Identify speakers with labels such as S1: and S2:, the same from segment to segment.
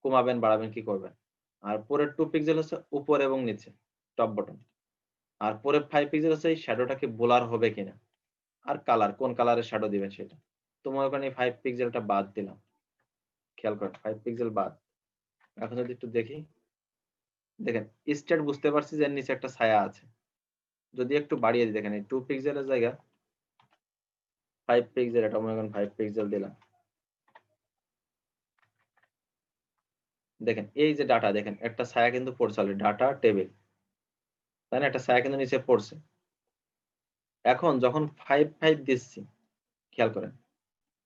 S1: কমাবেন বাড়াবেন কি করবেন। আর পরের 2 পিক্সেল হচ্ছে উপর এবং নিচে টপ বটম। আর পরের 5 পিক্সেল হচ্ছে এই শ্যাডোটা কি ব্লার হবে কিনা। আর কালার কোন কালারের শ্যাডো দিবেন সেটা। তো মনে করেন এই 5 পিক্সেলটা বাদ দিলাম। খেয়াল করেন 5 পিক্সেল বাদ। এখন যদি একটু দেখি, দেখেন স্টেট বুঝতে পারছি যে এর নিচে একটা ছায়া আছে। যদি একটু বাড়িয়ে দিই দেখেন এই 2 পিক্সেলের জায়গা 5 পিক্সেল, এটা মনে করেন 5 পিক্সেল দিলাম। দেখেন এই যে ডাটা দেখেন একটা ছায়া কিন্তু পড়ছে অলরেডি, ডাটা টেবিল, তাই না? একটা ছায়া কিন্তু নিচে পড়ছে। এখন যখন 5 5 দিচ্ছি, খেয়াল করেন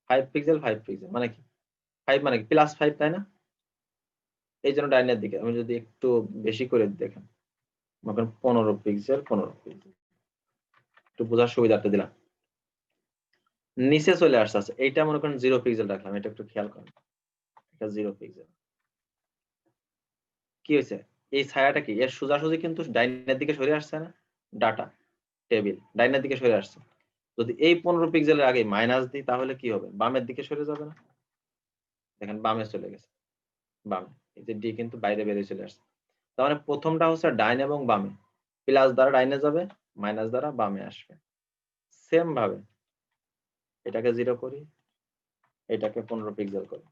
S1: 5 পিক্সেল 5 পিক্সেল মানে কি 5 মানে কি প্লাস 5, তাই না? এই জন্য ডাইনের দিকে আমি যদি একটু বেশি করে দেখেন, মনে করেন 15 পিক্সেল 15 পিক্সেল, একটু বোঝার সুবিধার্থে দিলাম। নিচে চলে আসছে, এইটা মনে করেন 0 পিক্সেল রাখলাম, এটা একটু খেয়াল করেন, এটা 0 পিক্সেল। কি হয়েছে? এই ছায়াটা কি এর সোজাসুজি কিন্তু ডাইনের দিকে সরে আসছে না? ডাটা টেবিল ডাইনের দিকে সরে আসছে। যদি এই 15 পিক্সেলের আগে মাইনাস দিই তাহলে কি হবে? বামের দিকে সরে যাবে না? দেখেন বামে চলে গেছে, বামে। এই যে ডি কিন্তু বাইরে বেরিয়ে চলে আসছে। তার মানে প্রথমটা হচ্ছে ডাইন এবং বামে, প্লাস দ্বারা ডাইনে যাবে, মাইনাস দ্বারা বামে আসবে। সেম ভাবে এটাকে 0 করি, এটাকে 15 পিক্সেল করি।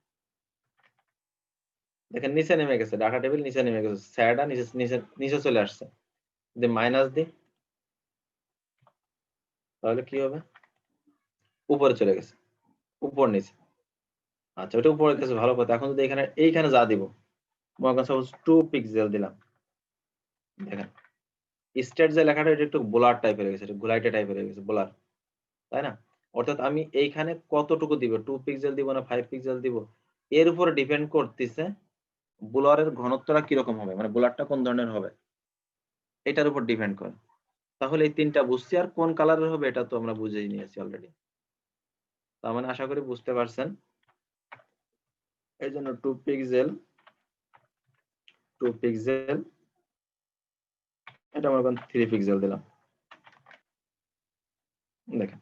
S1: দেখেন নিচে নেমে গেছে, ডাটা টেবিল নিচে নেমে গেছে, ছায়াটা নিচে নিচে নিচে চলে আসছে। যদি মাইনাস দিই তাহলে কি হবে? উপরে চলে গেছে, উপর নিচে। আচ্ছা ওটা উপরে গেছে ভালো কথা। এখন যদি এখানে এইখানে যা দিব, মনে করেন সাপোজ 2 পিক্সেল দিলাম, দেখেন স্টেট যে লেখাটা এটা একটু বোলার টাইপের হয়ে গেছে, এটা গোলাইটে টাইপের হয়ে গেছে, বোলার, তাই না? অর্থাৎ আমি এইখানে কতটুকু দিব, 2 পিক্সেল দিব না 5 পিক্সেল দিব, এর উপরে ডিপেন্ড করতেছে বোলারের ঘনত্বটা কিরকম হবে, মানে বোলারটা কোন ধরনের হবে, এটার উপর ডিপেন্ড করে। তাহলে এই তিনটা বুঝছি। আর কোন কালারের হবে এটা তো আমরা বুঝেই নিয়েছি অলরেডি। তার মানে আশা করি বুঝতে পারছেন। এই জন্য 2 পিক্সেল এটা মনে করেন 3 পিক্সেল দিলাম। দেখেন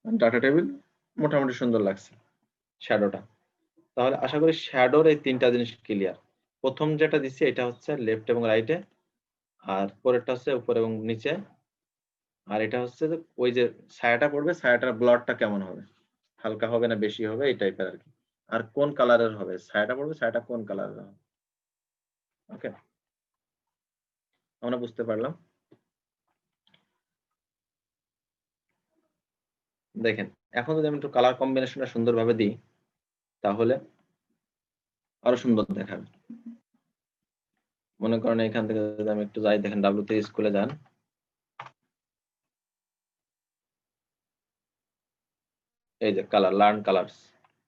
S1: ডাটা টেবিল মোটামুটি সুন্দর লাগছে শ্যাডোটা। তাহলে আশা করি শ্যাডোর এই তিনটা জিনিস ক্লিয়ার। প্রথম যেটা দিচ্ছি এটা হচ্ছে লেফট এবং রাইটে, আর পরেরটা হচ্ছে উপরে এবং নিচে, আর এটা হচ্ছে যে ওই যে ছায়াটা পড়বে ছায়াটার ব্লারটা কেমন হবে, হালকা হবে না বেশি হবে এই টাইপের আর কি। আর কোন কালারের হবে ছায়াটা পড়বে, ছায়াটা কোন কালারের হবে। ওকে, আমরা বুঝতে পারলাম। দেখেন এখন যদি আমি একটু কালার কম্বিনেশনটা সুন্দরভাবে দিই তাহলে আরো সুন্দর দেখাবে। মনে করেন এখান থেকে যদি আমি একটু যাই, দেখেন W3 স্কুলে যান, এই যে কালার লার্ন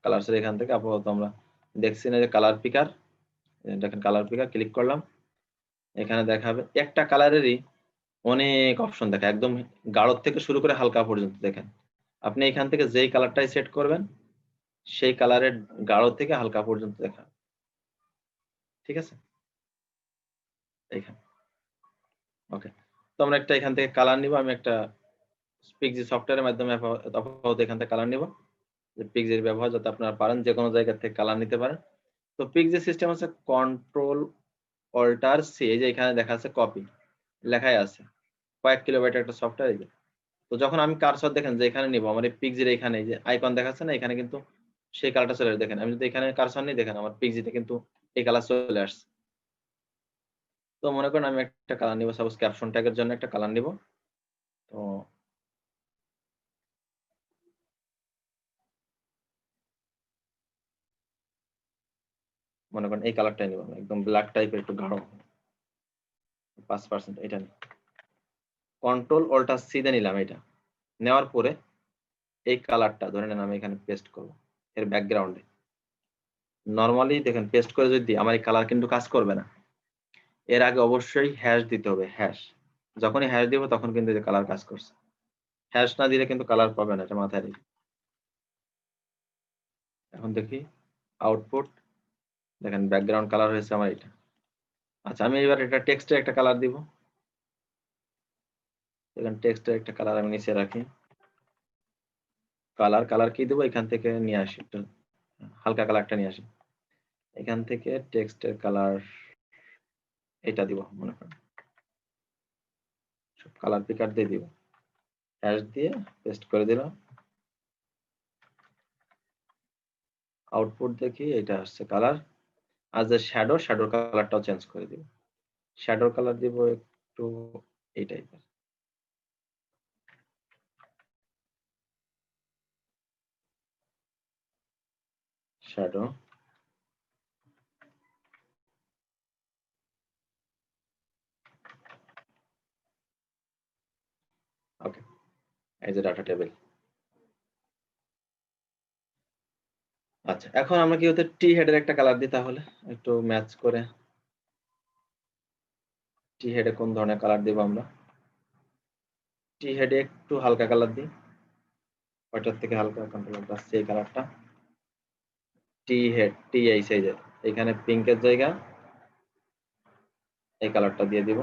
S1: কালার্স এর এখান থেকে আপাতত আমরা দেখছি না যে কালার পিকার, দেখেন কালার পিকার ক্লিক করলাম, এখানে দেখাবে একটা কালারেরই অনেক অপশন দেখা, একদম গাঢ় থেকে শুরু করে হালকা পর্যন্ত। দেখেন আপনি এখান থেকে যেই কালারটাই সেট করবেন সেই কালারের গাঢ় থেকে হালকা পর্যন্ত দেখা, ঠিক আছে? এখানে ওকে। তো আমরা একটা এখান থেকে কালার নিব, আমি একটা পিক্সি সফটওয়্যারের মাধ্যমে আপাতত এখান থেকে কালার নিব, যে পিক্সির ব্যবহার যাতে আপনারা পারেন যে কোনো জায়গা থেকে কালার নিতে পারেন। তো পিক্সি সিস্টেম হচ্ছে কন্ট্রোল অল্টার সি, এই যে এখানে দেখা আছে কপি লেখাই আছে, কয়েক কিলোবাইটের একটা সফটওয়্যার। তো যখন আমি কার্সর দেখেন যে এখানে নিব, আমার এই পিক্সির এখানে যে আইকন দেখাচ্ছে না, এখানে কিন্তু সেই কালারটা চলে আসে। দেখেন আমি যদি এখানে কার্সর নিই, দেখেন আমার পিক্সিতে কিন্তু এই কালার চলে আসছে। তো মনে করেন আমি একটা কালার নিব, সাপোজ ক্যাপশন ট্যাগের জন্য একটা কালার নিব। তো মনে করেন এই কালারটাই নিব, একদম ব্ল্যাক টাইপের একটু গাঢ় 5%, এটা নিই। কন্ট্রোল অল্টার সি দিয়ে নিলাম। এটা নেওয়ার পরে এই কালারটা ধরে নেন আমি এখানে পেস্ট করব এর ব্যাকগ্রাউন্ডে। নরমালি দেখেন পেস্ট করে যদি আমার এই কালার কিন্তু কাজ করবে না, এর আগে অবশ্যই হ্যাশ দিতে হবে, হ্যাশ। যখনই হ্যাশ দিব তখন কিন্তু এই কালার কাজ করছে, হ্যাশ না দিলে কিন্তু কালার পাবে না, এটা মাথায় রেখে। এখন দেখি আউটপুট, দেখেন ব্যাকগ্রাউন্ড কালার হয়েছে আমার এটা। আচ্ছা আমি এবার এটা টেক্সটে একটা কালার দিব, দেখেন টেক্সটে একটা কালার আমি নিচে রাখি, কালার কি দেবো এখান থেকে নিয়ে আসি, একটু হালকা কালারটা নিয়ে আসি। এখান থেকে টেক্সটের কালার এটা দিব, মনে করেন সব কালার পিকার দিয়ে দিব, হ্যাশ দিয়ে পেস্ট করে দিলাম। আউটপুট দেখি এটা আসছে কালার। আর যে শ্যাডোর কালারটাও চেঞ্জ করে দিব। শ্যাডোর কালার দিব একটু এই টাইপের। শ্যাডো ওকে, এই যে ডাটা টেবিল। আচ্ছা, এখন আমরা কি হতে টি হেডের একটা কালার দিই তাহলে একটু ম্যাচ করে। টি হেডে কোন ধরনের কালার দিব আমরা? টি হেডে একটু হালকা কালার দিই, ওইটার থেকে হালকা কালার আসছে এই কালারটা। টি হেড টি এই সাইজের, এখানে পিঙ্কের জায়গা এই কালারটা দিয়ে দিব।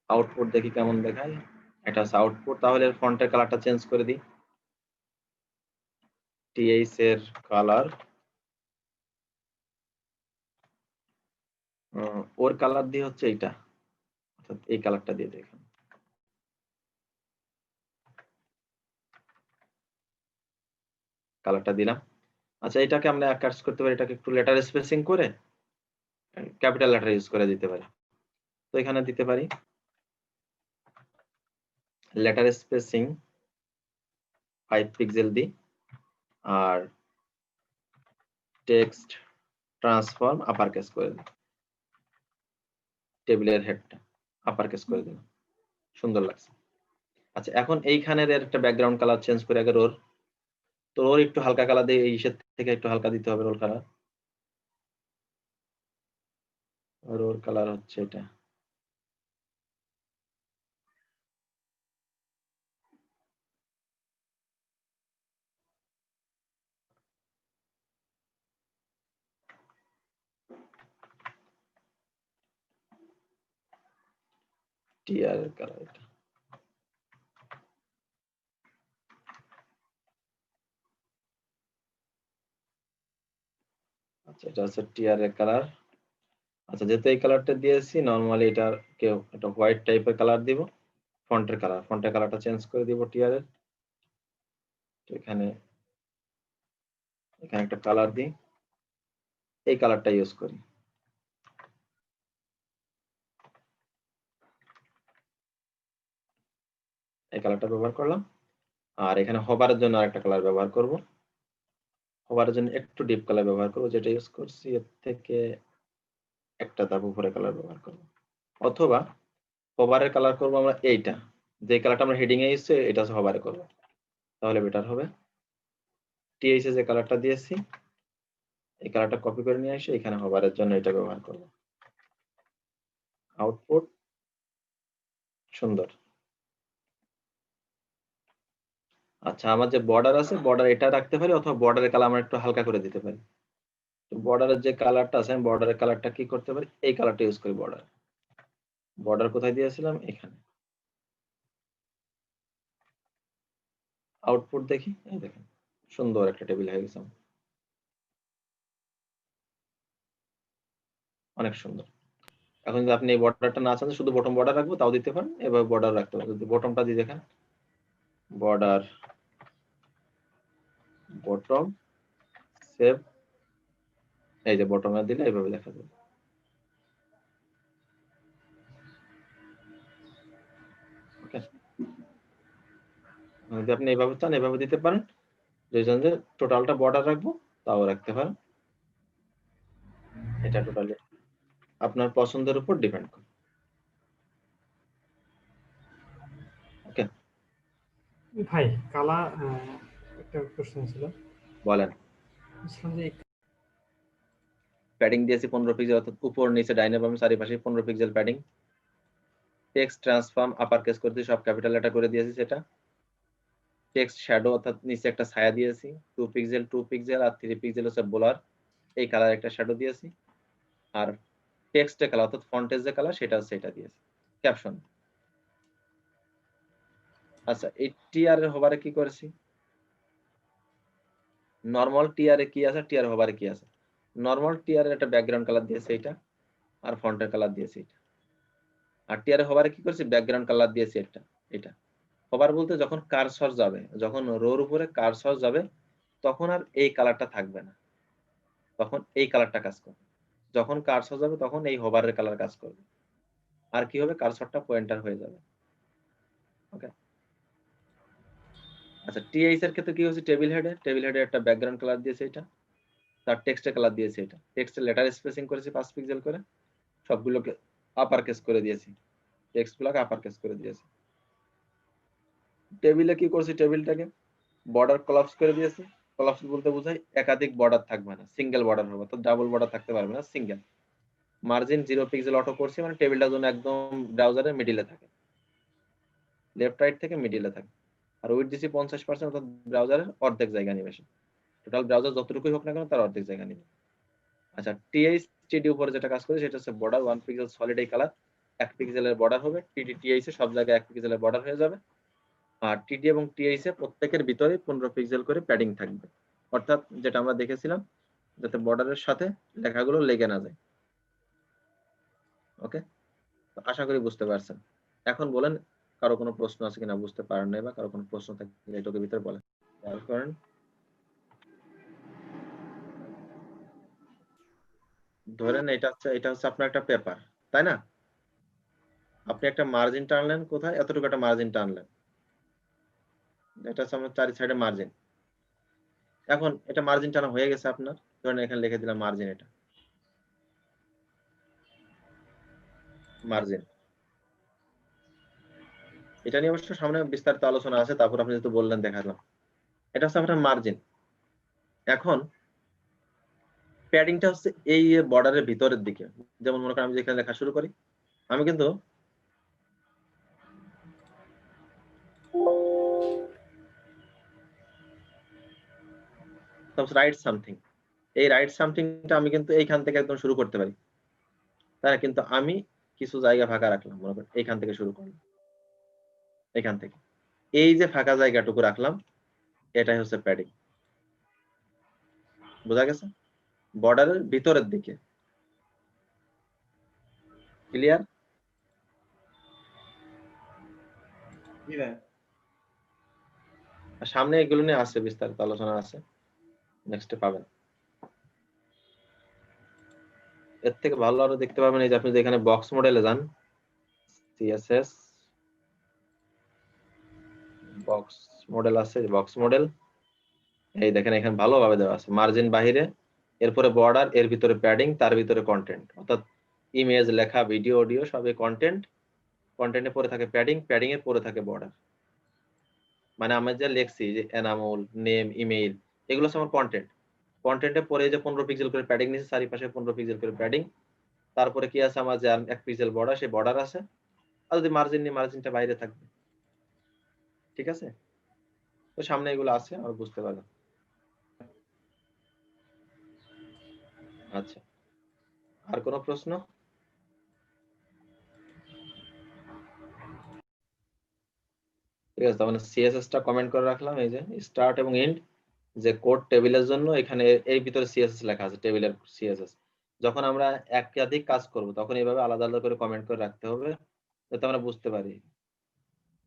S1: আউটপুট দেখি কেমন দেখায়। এটা হচ্ছে আউটপুট। তাহলে ফন্টের কালারটা চেঞ্জ করে দিই। টিএইচ এর কালার, ওর কালার দিয়ে হচ্ছে এইটা, অর্থাৎ এই কালারটা দিয়ে দেখুন। কালারটা দিলাম। আচ্ছা, এটাকে আমরা এক কাজ করতে পারি, এটাকে একটু লেটার স্পেসিং করে ক্যাপিটাল লেটার ইউজ করে দিতে পারি। তো এখানে দিতে পারি লেটার স্পেসিং 5 পিক্সেল দিই, আর টেক্সট ট্রান্সফর্ম আপার কেস করে দিই। টেবিলের হেডটা আপার কেস করে দিলাম, সুন্দর লাগছে। আচ্ছা, এখন এইখানের একটা ব্যাকগ্রাউন্ড কালার চেঞ্জ করে আগে ওর, তো ওর একটু হালকা কালার দিয়ে, এই ইসের থেকে একটু হালকা দিতে হবে ওর কালার। আর ওর কালার হচ্ছে এটা। টিআর এর কালার এটা। আচ্ছা, এটা হচ্ছে টিআর এর কালার। আচ্ছা, যেহেতু এই কালারটা দিয়েছি, নরমালি এটা কেউ একটা হোয়াইট টাইপের কালার দিব। ফন্টের কালারটা চেঞ্জ করে দিব টিআর এর। এখানে এখানে একটা কালার দিই, এই কালারটা ইউজ করি। এই কালারটা ব্যবহার করলাম। আর এখানে হবারের জন্য আরেকটা কালার ব্যবহার করব। হবারের জন্য একটু ডিপ কালার ব্যবহার করব, যেটা ইউজ করছি এর থেকে একটা ধাপ উপরে কালার ব্যবহার করব। অথবা হবারের কালার করব আমরা এইটা, যে কালারটা আমরা হেডিং এ ইউজ, এটা হচ্ছে হবারে করব, তাহলে বেটার হবে। টিএইচ এ যে কালারটা দিয়েছি, এই কালারটা কপি করে নিয়ে এসে এখানে হবারের জন্য এটা ব্যবহার করব। আউটপুট সুন্দর। আচ্ছা, আমার যে বর্ডার আছে, বর্ডার এটা রাখতে পারি, অথবা বর্ডারের কালার আমরা একটু হালকা করে দিতে পারি। তো বর্ডারের যে কালারটা আছে, আমি বর্ডারের কালারটা কি করতে পারি, এই কালারটা ইউজ করি। বর্ডার বর্ডার কোথায় দিয়েছিলাম, এখানে। আউটপুট দেখি, এই দেখেন সুন্দর একটা টেবিল হয়ে গেছে, অনেক সুন্দর। এখন যদি আপনি এই বর্ডারটা না চান, শুধু বটম বর্ডার রাখবো, তাও দিতে পারেন। এভাবে বর্ডার রাখতে পারেন। যদি বটমটা দিয়ে দেখেন, বর্ডার বটম সেভ, এই যে বটমে দিলে এইভাবে দেখা যাবে। ওকে, যদি আপনি এইভাবে চান এইভাবে দিতে পারেন। যদি চান যে টোটালটা বর্ডার রাখবো, তাও রাখতে পারেন। এটা টোটালি আপনার পছন্দের উপর ডিপেন্ড করে। ওকে
S2: ভাই কালা একটা প্রশ্ন ছিল,
S1: বলেন।
S2: বুঝলাম যে
S1: প্যাডিং দিয়েছি 15 পিক্সেল, অর্থাৎ উপর নিচে ডাইনে বামে চারিপাশে 15 pixel padding. Text transform upper case করে দিয়ে সব ক্যাপিটাল লেটার করে দিয়েছি সেটা। টেক্সট শ্যাডো, অর্থাৎ নিচে একটা ছায়া দিয়েছি 2 পিক্সেল, আর 3 পিক্সেল হচ্ছে বোলার, এই কালার একটা শ্যাডো দিয়েছি। আর টেক্সটের কালার, অর্থাৎ ফন্টের যে কালার, সেটা হচ্ছে এটা দিয়েছি। ক্যাপশন। আচ্ছা, এই টিআর এর হোভারে কি করেছি, নরমাল টিআর এ কি আছে, টিআর হোভারে কি আছে, নরমাল টিআর এর একটা ব্যাকগ্রাউন্ড কালার দিয়েছে এটা, আর ফন্টের কালার দিয়েছে এটা। আর টিআর হবারে কি করছি, ব্যাকগ্রাউন্ড কালার দিয়েছে এটা। হবার বলতে যখন কারসর যাবে, যখন রোর উপরে কারসর যাবে তখন আর এই কালারটা থাকবে না, তখন এই কালারটা কাজ করবে। যখন কারসর যাবে তখন এই হোভারের কালার কাজ করবে। আর কি হবে, কারসরটা পয়েন্টার হয়ে যাবে। ওকে, আচ্ছা টিএইচ এর ক্ষেত্রে কি হচ্ছে, টেবিল হেডে একটা ব্যাকগ্রাউন্ড কালার দিয়েছে এটা, তার টেক্সটে কালার দিয়েছে এটা, টেক্সটে লেটার স্পেসিং করেছি 5 পিক্সেল করে, সবগুলোকে আপার কেস করে দিয়েছি, টেক্সট গুলোকে আপার কেস করে দিয়েছি। টেবিলে কি করছি, টেবিলটাকে বর্ডার কলাপস করে দিয়েছি। কলাপস বলতে বোঝায় একাধিক বর্ডার থাকবে না, সিঙ্গেল বর্ডার হবে, তো ডাবল বর্ডার থাকতে পারবে না, সিঙ্গেল। মার্জিন 0 পিক্সেল অটো করছি, মানে টেবিলটা যেন একদম ব্রাউজারের মিডিলে থাকে, লেফট রাইট থেকে মিডিলে থাকে। আর উইথ দিছি 50%, অর্থাৎ ব্রাউজারের অর্ধেক জায়গা নিবে, টোটাল ব্রাউজার যতটুকুই হোক না কেন তার অর্ধেক জায়গা নিবে। আচ্ছা টিএইচটি উপরে যেটা কাজ করে সেটা হচ্ছে বর্ডার 1 পিক্সেল সলিড এই কালার, 1 পিক্সেলের বর্ডার হবে। টিএইচ এ সব জায়গায় 1 পিক্সেলের বর্ডার হয়ে যাবে। আর টিডি এবং টিএইচ এ প্রত্যেকের ভিতরে 15 পিক্সেল করে প্যাডিং থাকবে, অর্থাৎ যেটা আমরা দেখেছিলাম, যাতে বর্ডারের সাথে লেখাগুলো লেগে না যায়। ওকে, আশা করি বুঝতে পারছেন। এখন বলেন কারো কোনো প্রশ্ন আছে কিনা, বুঝতে পারেন নাই বা কারো কোনো প্রশ্ন থাকলে এটুকুর ভিতরে বলেন। করেন, ধরেন এটা হচ্ছে আপনার একটা পেপার, তাই না? আপনি একটা মার্জিন টানলেন, কোথায় এতটুকু একটা মার্জিন টানলেন, এটা হচ্ছে আমার 4 সাইডে মার্জিন। এখন এটা মার্জিন টানা হয়ে গেছে আপনার, ধরেন এখানে লিখে দিলাম মার্জিন, এটা মার্জিন। এটা নিয়ে অবশ্য সামনে বিস্তারিত আলোচনা আছে, তারপর আপনি যেহেতু বললেন দেখালাম, এটা হচ্ছে আপনার মার্জিন। এখন প্যাডিংটা হচ্ছে এই বর্ডারের ভিতরের দিকে, যেমন মনে করেন আমি যেখানে লেখা শুরু করি, আমি কিন্তু রাইট সামথিং, এই রাইট সামথিংটা আমি কিন্তু এইখান থেকে একদম শুরু করতে পারি, তাই না? কিন্তু আমি কিছু জায়গা ফাঁকা রাখলাম, মনে করেন এইখান থেকে শুরু করলাম, এখান থেকে এই যে ফাঁকা জায়গাটুকু রাখলাম, এটাই হচ্ছে প্যাডিং। বোঝা গেছে? বর্ডারের ভিতরের দিকে, ক্লিয়ার? সামনে এগুলো নিয়ে আছে, বিস্তারিত আলোচনা আছে, নেক্সটে পাবেন। এর থেকে ভালো আরো দেখতে পাবেন, এই যে আপনি যেখানে বক্স মডেলে যান, সিএসএস বক্স মডেল আছে, বক্স মডেল, এই দেখেন এখানে ভালোভাবে দেওয়া আছে মার্জিন বাহিরে, এরপরে বর্ডার, এর ভিতরে প্যাডিং, তার ভিতরে কন্টেন্ট, অর্থাৎ ইমেজ, লেখা, ভিডিও, অডিও সবই কন্টেন্ট, কন্টেন্টে পরে থাকে প্যাডিং, প্যাডিং এর পরে থাকে বর্ডার। মানে আমি যে লিখছি যে এনামুল, নেম, ইমেইল, এগুলো হচ্ছে আমার কন্টেন্ট। কন্টেন্টে পরে যে 15 পিক্সেল করে প্যাডিং নিচ্ছে, চারিপাশে 15 পিক্সেল করে প্যাডিং, তারপরে কি আছে আমার যে 1 পিক্সেল বর্ডার, সেই বর্ডার আছে। আর যদি মার্জিন নিই, মার্জিনটা বাইরে থাকবে, ঠিক আছে? তো সামনে এগুলো আছে, আর বুঝতে পারবেন। আচ্ছা, আর কোনো প্রশ্ন? ঠিক আছে, তাহলে সিএসএস টা কমেন্ট করে রাখলাম, এই যে স্টার্ট এবং এন্ড, যে কোড টেবিলের জন্য এখানে এই ভিতরে সিএসএস লেখা আছে, টেবিলের সিএসএস। যখন আমরা একাধিক কাজ করব তখন এইভাবে আলাদা আলাদা করে কমেন্ট করে রাখতে হবে, যাতে আমরা বুঝতে পারি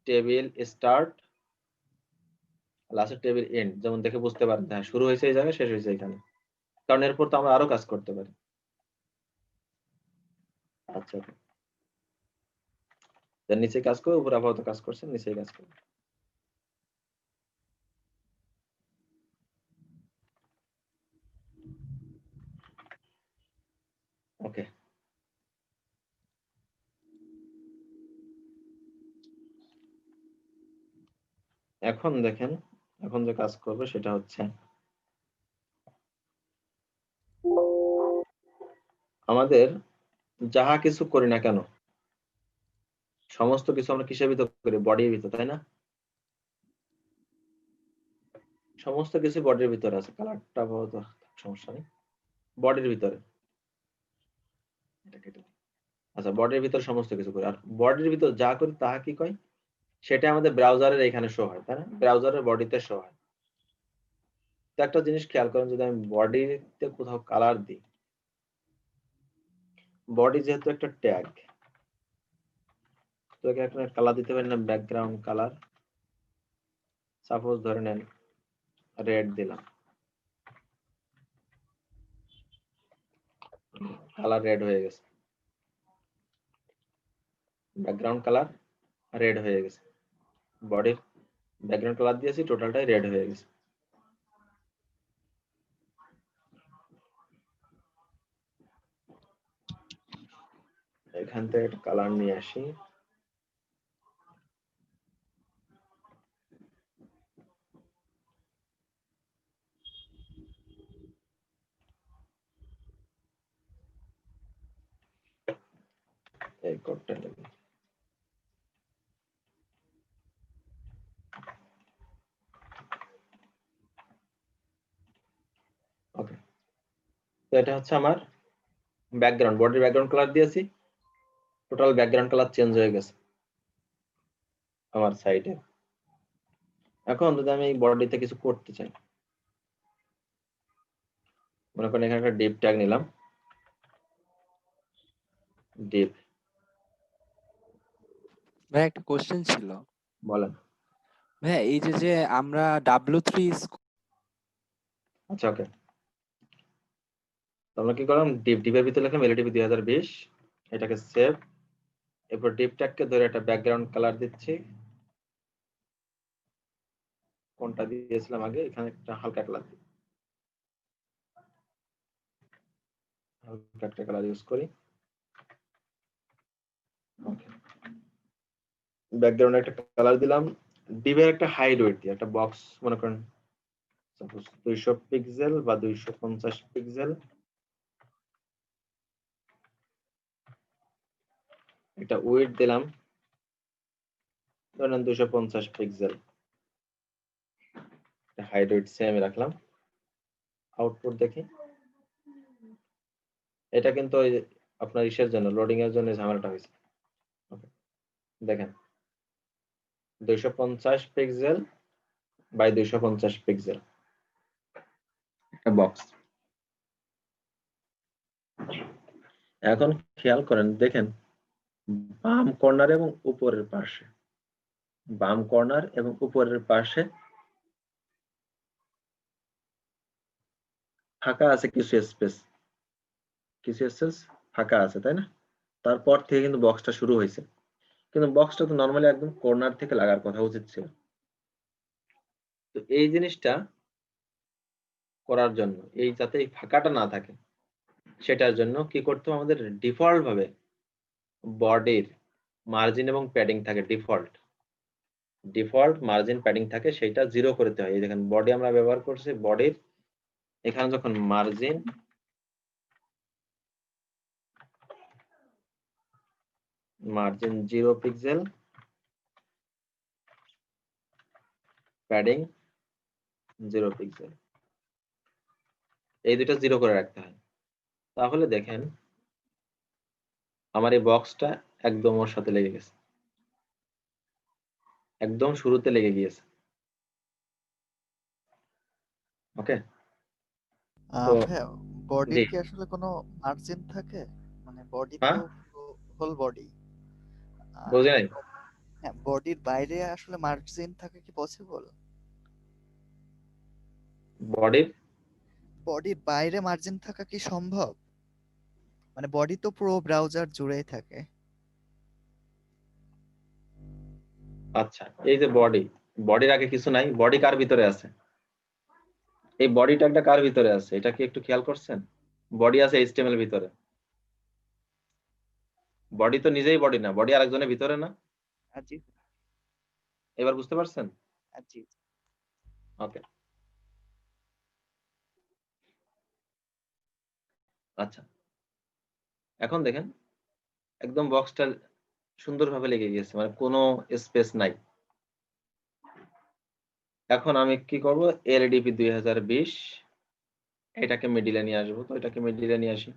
S1: টেবিল স্টার্ট, লাস্টে টেবিল এন্ড, যেমন দেখে বুঝতে পারেন হ্যাঁ শুরু হয়েছে এই জায়গায়, শেষ হয়েছে এখানে, কারণ এরপর তো আমরা আরো কাজ করতে পারি। আচ্ছা, নিচে কাজ করে, উপরে আপাতত কাজ করছেন, নিচে কাজ করুন। ওকে, এখন দেখেন, এখন যে কাজ করবে সেটা হচ্ছে আমাদের যাহা কিছু করি না কেন, সমস্ত কিছু আমরা কিসের ভিতর করি, বডির ভিতর, তাই না? সমস্ত কিছু বডির ভিতরে আছে, কালারটা আপাতত সমস্যা নেই, বডির ভিতরে। আচ্ছা, বডির ভিতরে সমস্ত কিছু করি, আর বডির ভিতর যা করি তাহা কি কয়, সেটা আমাদের ব্রাউজারের এখানে শো হয়, তাই না? ব্রাউজারের বডিতে শো হয়। তো একটা জিনিস খেয়াল করেন, যদি আমি বডিতে কোথাও কালার দিই, বডি যেহেতু একটা ট্যাগ, তো এখানে কালার দিতে পারি না, ব্যাকগ্রাউন্ড কালার, সাপোজ ধরে নেন রেড দিলাম, কালার রেড হয়ে গেছে, ব্যাকগ্রাউন্ড কালার রেড হয়ে গেছে, বডির ব্যাকগ্রাউন্ড কালার দিয়েছি, টোটালটাই রেড হয়ে গেছে। এখান থেকে একটা কালার নিয়ে আসি, এই কোডটা নেব। ওকে, তো এটা হচ্ছে আমার ব্যাকগ্রাউন্ড, বডির ব্যাকগ্রাউন্ড কালার দিয়েছি, টোটাল ব্যাকগ্রাউন্ড কালার চেঞ্জ হয়ে গেছে আমার সাইটে। এখন যদি আমি এই বডিতে কিছু করতে চাই, মনে করেন এখানে একটা ডিপ ট্যাগ নিলাম, ডিপ,
S3: ভাই একটা কোশ্চেন ছিল।
S1: বলেন।
S3: ভাই এই যে আমরা W3
S1: আচ্ছা ওকে, তো আমরা কি করলাম, ডিপের ভিতরে লিখলাম এলটিপি 2020, এটাকে সেভ, এরপর ডিপ ট্যাগকে ধরে একটা ব্যাকগ্রাউন্ড কালার দিচ্ছি, কোনটা দিয়েছিলাম আগে, এখানে একটা হালকা কালার দিই, হালকা একটা কালার ইউজ করি। ওকে, ব্যাকগ্রাউন্ডে একটা কালার দিলাম, ডিপের একটা হাইড ওয়েট দিই, একটা বক্স মনে করেন সাপোজ 200 পিক্সেল বা 250 পিক্সেল, একটা ওয়েট দিলাম ধরেন 250 পিক্সেল, হাইড ওয়েট সেম রাখলাম। আউটপুট দেখি, এটা কিন্তু ওই আপনার ইসের জন্য, লোডিং এর জন্য ঝামেলাটা হয়েছে। ওকে, দেখেন 250 পিক্সেল বাই 250 পিক্সেল একটা বক্স। এখন খেয়াল করেন, দেখেন বাম কর্নার এবং উপরের পাশে, বাম কর্নার এবং উপরের পাশে ফাঁকা আছে, কিছু স্পেস, কিছু স্পেস ফাঁকা আছে, তাই না? তারপর থেকে কিন্তু বক্সটা শুরু হয়েছে, কিন্তু বক্সটা তো নর্মালি একদম কর্নার থেকে লাগার কথা উচিত ছিল। তো এই জিনিসটা করার জন্য, এই যাতে এই ফাঁকাটা না থাকে, সেটার জন্য কি করতে হবে, আমাদের ডিফল্ট ভাবে বডির মার্জিন এবং প্যাডিং থাকে, ডিফল্ট মার্জিন প্যাডিং থাকে, সেটা 0 করতে হয়। এই দেখেন বডি আমরা ব্যবহার করছি, বডির এখানে যখন মার্জিন 0 পিক্সেল, প্যাডিং 0 পিক্সেল, এই দুটো 0 করে রাখতে হয়। তাহলে দেখেন আমার এই বক্সটা একদম ওর সাথে লেগে গেছে, একদম শুরুতে লেগে গিয়েছে। ওকে, তো
S4: ভাইয়া বডির
S1: জি,
S4: কি আসলে কোনো মার্জিন থাকে? মানে বডি তো
S1: হ্যাঁ
S4: হোল বডি,
S1: বুঝি নাই,
S4: হ্যাঁ বডির বাইরে আসলে মার্জিন থাকা কি পসিবল?
S1: বডির
S4: বডির বাইরে মার্জিন থাকা কি সম্ভব? মানে বডি তো পুরো ব্রাউজার জুড়েই থাকে।
S1: আচ্ছা, এই যে বডির আগে কিছু নাই, বডি কার ভিতরে আছে, এই বডিটা একটা কার ভিতরে আছে, এটা কি একটু খেয়াল করছেন? বডি আছে এইচটিএমএল ভিতরে, বডি তো নিজেই বডি না, বডি আরেকজনের ভিতরে না।
S4: জি
S1: এবার বুঝতে পারছেন?
S4: জি।
S1: ওকে, আচ্ছা, এখন দেখেন একদম বক্সটা সুন্দরভাবে লেগে গিয়েছে, মানে কোনো স্পেস নাই। এখন আমি কি করব, এলডিপি 2020 এটাকে মিডিলে নিয়ে আসবো, তো এটাকে মিডিলে নিয়ে আসি।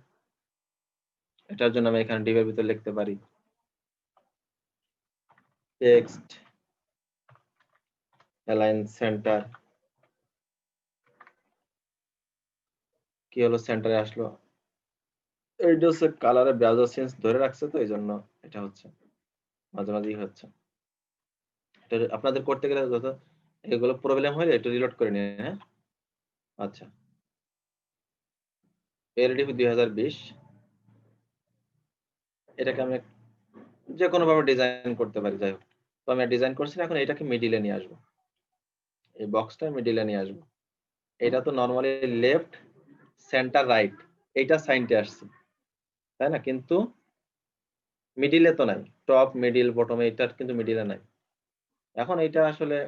S1: এটার জন্য আমি এখানে ডিভের ভিতরে লিখতে পারি টেক্সট অ্যালাইন সেন্টার, কি হলো, সেন্টারে আসলো। এইটা হচ্ছে কালারে ব্রাউজার চেঞ্জ ধরে রাখছে, তো এই জন্য এটা হচ্ছে মাঝে মাঝেই হচ্ছে। এটা আপনাদের করতে গেলে যত এগুলো প্রবলেম হলে একটু রিলোড করে নিন। হ্যাঁ, আচ্ছা। এলডিপি 2020 এটাকে আমি যে কোনো ভাবে ডিজাইন করতে পারি, যাই হোক। তো আমি ডিজাইন করছি না, এখন এটাকে মিডিলে নিয়ে আসবো, এই বক্সটা মিডিলে নিয়ে আসবো। এটা তো নরমালি লেফট সেন্টার রাইট এইটা সাইনটে আসছে, তাই না? কিন্তু মিডিলে তো নাই, টপ মিডিল বটম এইটার কিন্তু মিডিলে নাই। এখন এইটা আসলে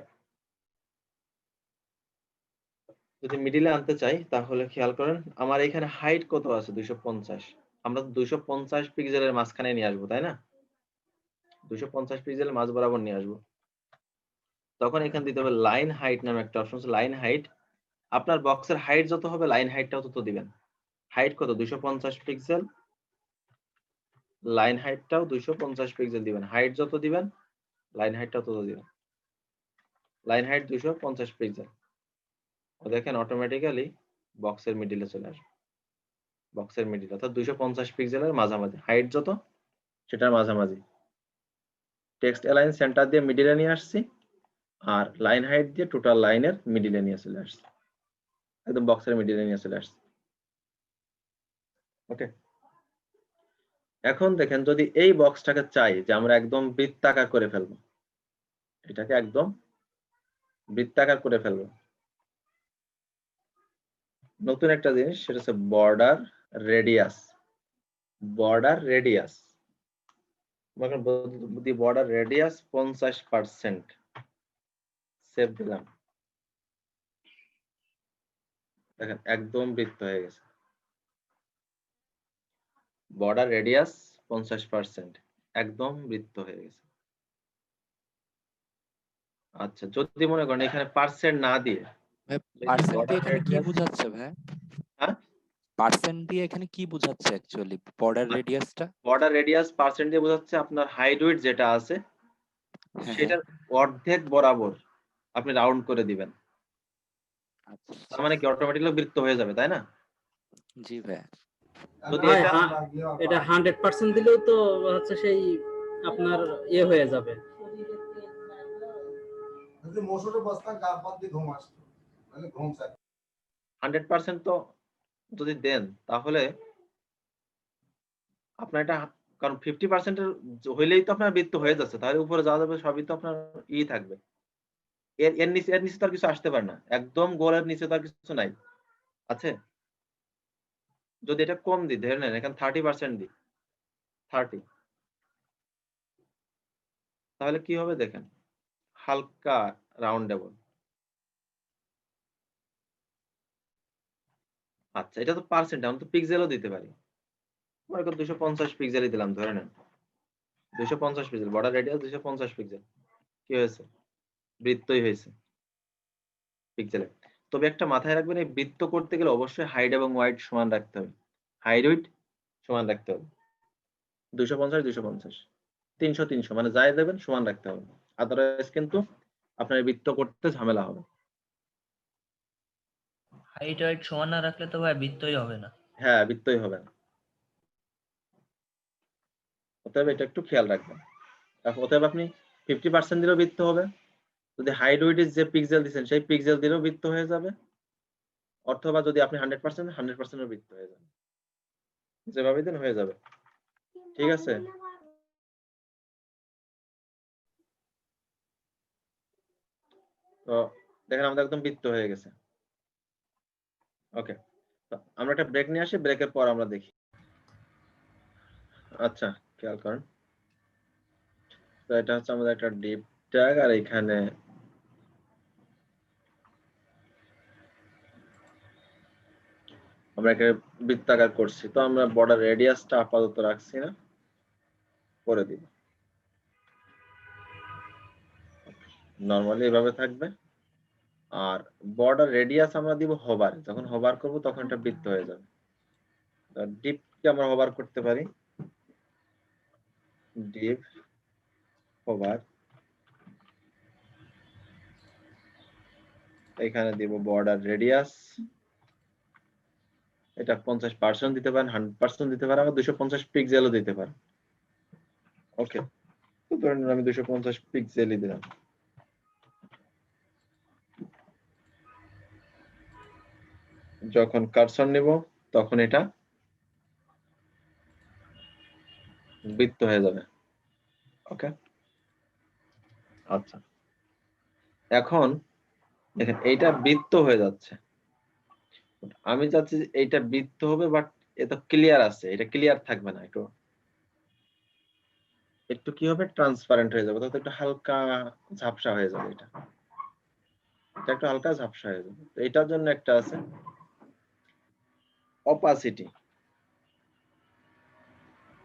S1: যদি মিডিলে আনতে চাই তাহলে খেয়াল করেন আমার এখানে হাইট কত আছে, 250। আমরা তো 250 পিক্সেলের মাঝখানে নিয়ে আসবো, তাই না? 250 পিক্সেলের মাঝ বরাবর নিয়ে আসবো। তখন এখানে দিতে হবে লাইন হাইট নামে একটা অপশন আছে, লাইন হাইট। আপনার বক্সের হাইট যত হবে লাইন হাইটটাও তত দিবেন। হাইট কত, 250 পিক্সেল, লাইন হাইটটাও 250 পিক্সেল দিবেন। হাইট যত দিবেন লাইন হাইটটাও তত দিবেন। লাইন হাইট 250 পিক্সেল, দেখেন অটোমেটিক্যালি বক্সের মিডিলে চলে আসবে। বক্সের মিডিল অর্থাৎ 250 পিক্সেলের মাঝামাঝি, হাইট যত সেটার মাঝামাঝি। টেক্সট অ্যালাইন সেন্টার দিয়ে মিডিলে নিয়ে আসছি, আর লাইন হাইট দিয়ে টোটাল লাইনের মিডিলে নিয়ে চলে আসছি, একদম বক্সের মিডিলে নিয়ে চলে আসছি। ওকে, এখন দেখেন যদি এই বক্সটাকে চাই যে আমরা একদম বৃত্তাকার করে ফেলবো, এটাকে একদম বৃত্তাকার করে ফেলবো, নতুন একটা জিনিস সেটা হচ্ছে border radius. Border radius border radius 50%, save দিলাম। দেখেন একদম বৃত্ত হয়ে গেছে, বর্ডার রেডিয়াস 50%, একদম বৃত্ত হয়ে গেছে। আচ্ছা, যদি মনে করেন এখানে পার্সেন্ট না দিয়ে,
S3: পার্সেন্ট দিয়ে
S1: border
S3: এখানে কি
S1: radius-
S3: বোঝাচ্ছে ভাই?
S1: হ্যাঁ,
S3: পার্সেন্ট দিয়ে এখানে কি বোঝাচ্ছে অ্যাকচুয়ালি বর্ডার রেডিয়াসটা?
S1: বর্ডার রেডিয়াস পার্সেন্ট দিয়ে বোঝাচ্ছে আপনার হাইট উইডথ যেটা আছে
S3: হ্যাঁ,
S1: সেটার অর্ধেক বরাবর আপনি রাউন্ড করে দিবেন।
S3: আচ্ছা,
S1: তার মানে কি অটোমেটিক্যালি বৃত্ত হয়ে যাবে, তাই না?
S3: জি ভাই।
S1: যদি
S2: ভাই,
S1: এটা
S2: এটা 100% দিলেও তো হচ্ছে সেই আপনার ইয়ে হয়ে যাবে।
S5: মসুরের বস্তা গা বাদ দিয়ে ঘুম আসতো, মানে ঘুম চাই
S1: 100% তো যদি দেন তাহলে আপনার এটা, কারণ 50% হইলেই তো আপনার বৃত্ত হয়ে যাচ্ছে, তাহলে উপরে যাওয়া যাবে সবই তো আপনার ই থাকবে। এর নিচে তো আর কিছু আসতে পারে না, একদম গোলের নিচে তো আর কিছু নাই, আছে? যদি এটা কম দিই, ধরে নেন এখানে 30% দিই, 30, তাহলে কি হবে দেখেন, হালকা রাউন্ডেবল। আচ্ছা, এটা তো পার্সেন্ট, আমি তো পিক্সেলও দিতে পারি। মনে করেন 250 পিক্সেলই দিলাম, ধরে নেন 250 পিক্সেল, বর্ডার রেডিয়াস 250 পিক্সেল। কি হয়েছে, বৃত্তই হয়েছে পিক্সেলে। তবে একটা মাথায় রাখবেন, এই বৃত্ত করতে গেলে অবশ্যই হাইট এবং ওয়াইড সমান রাখতে হবে, হাইট উইডথ সমান রাখতে হবে। 250 250, 300 300, মানে যাই দেবেন সমান রাখতে হবে, আদারওয়াইজ কিন্তু আপনার বৃত্ত করতে ঝামেলা হবে।
S6: হাইট ওয়াইট সমান না রাখলে তো ভাই বৃত্তই হবে না।
S1: হ্যাঁ, বৃত্তই হবে না। অতএব এটা একটু খেয়াল রাখবেন। অতএব আপনি 50% দিলেও বৃত্ত হবে, যদি হাইট উইডথ যে পিক্সেল দিচ্ছেন সেই পিক্সেল দিলেও বৃত্ত হয়ে যাবে, অথবা যদি আপনি 100% এর বৃত্ত হয়ে যাবে, যেভাবে দিন হয়ে যাবে। ঠিক আছে, তো দেখেন আমাদের একদম বৃত্ত হয়ে গেছে। ওকে, আমরা একটা ব্রেক নিয়ে আসি, ব্রেকের পর আমরা দেখি। আচ্ছা, খেয়াল করেন, তো এটা হচ্ছে আমাদের একটা ডিপ ট্যাগ, আর এখানে আমরা একটা বৃত্তাকার করছি, তো আমরা বর্ডার রেডিয়াসটা আপাতত রাখছি না, করে দিব। নরমালি এভাবে থাকবে, আর বর্ডার রেডিয়াস আমরা দিব হোভার, যখন হোভার করব তখন এটা বৃত্ত হয়ে যাবে। ডিপকে আমরা হোভার করতে পারি, ডিপ হোভার, এখানে দিব বর্ডার রেডিয়াস, এটা 50% দিতে পারেন, 100% দিতে পারেন, আবার 250 পিক্সেলও দিতে পারেন। ওকে, তো ধরেন আমি 250 পিক্সেলই দিলাম। যখন কার্সর নিব তখন এটা বৃত্ত হয়ে যাবে। ওকে, আচ্ছা, এখন দেখেন এইটা বৃত্ত হয়ে যাচ্ছে। আমি চাচ্ছি যে এইটা বৃত্ত হবে, বাট এটা ক্লিয়ার আছে, এটা ক্লিয়ার থাকবে না, একটু একটু কি হবে, ট্রান্সপারেন্ট হয়ে যাবে, তো একটু হালকা ঝাপসা হয়ে যাবে, এটা এটা একটু হালকা ঝাপসা হয়ে যাবে। তো এটার জন্য একটা আছে অপাসিটি।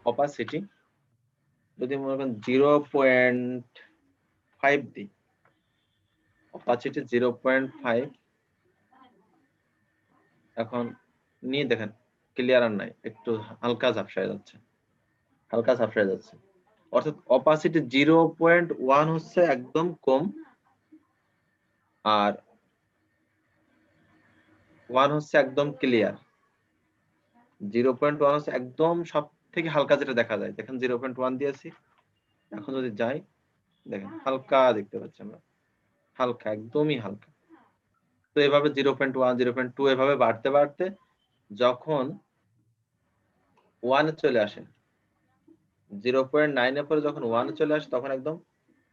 S1: অপাসিটি যদি মনে করেন 0.5 দিই, অপাসিটি 0.5, এখন নিয়ে দেখেন ক্লিয়ার আর নাই, একটু হালকা ঝাপসা হয়ে যাচ্ছে, হালকা ঝাপসা হয়ে যাচ্ছে। অর্থাৎ অপাসিটি 0.1 হচ্ছে একদম কম, আর 1 হচ্ছে একদম ক্লিয়ার। 0.1 হচ্ছে একদম সব থেকে হালকা যেটা দেখা যায়। দেখেন 0.1 দিয়েছি, এখন যদি যাই দেখেন হালকা দেখতে পাচ্ছি আমরা, হালকা, একদমই হালকা। তো এভাবে 0.1 0.2 এভাবে বাড়তে বাড়তে যখন 1 চলে আসে, 0.9 এর পরে যখন 1 চলে আসে তখন একদম